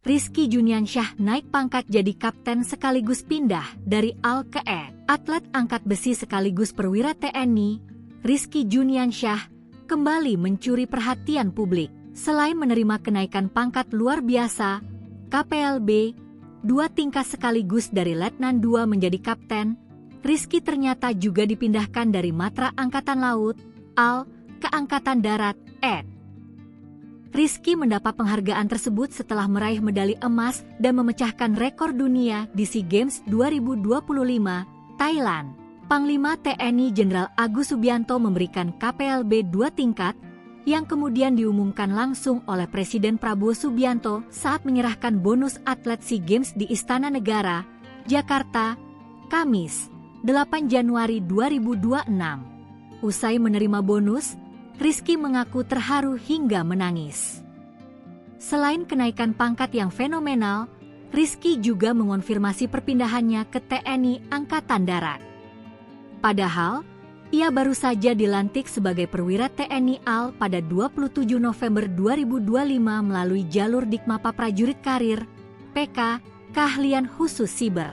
Rizky Juniansyah naik pangkat jadi kapten sekaligus pindah dari AL ke E. Atlet angkat besi sekaligus perwira TNI, Rizky Juniansyah kembali mencuri perhatian publik. Selain menerima kenaikan pangkat luar biasa, KPLB, 2 tingkat sekaligus dari Letnan 2 menjadi kapten, Rizky ternyata juga dipindahkan dari Matra Angkatan Laut, AL, ke Angkatan Darat, ED. Rizky mendapat penghargaan tersebut setelah meraih medali emas dan memecahkan rekor dunia di SEA Games 2025, Thailand. Panglima TNI Jenderal Agus Subianto memberikan KPLB 2 tingkat, yang kemudian diumumkan langsung oleh Presiden Prabowo Subianto saat menyerahkan bonus atlet SEA Games di Istana Negara, Jakarta, Kamis, 8 Januari 2026. Usai menerima bonus, Rizky mengaku terharu hingga menangis. Selain kenaikan pangkat yang fenomenal, Rizky juga mengonfirmasi perpindahannya ke TNI Angkatan Darat. Padahal, ia baru saja dilantik sebagai perwira TNI AL pada 27 November 2025 melalui jalur Dikmapa Prajurit Karir, PK, Keahlian Khusus Siber.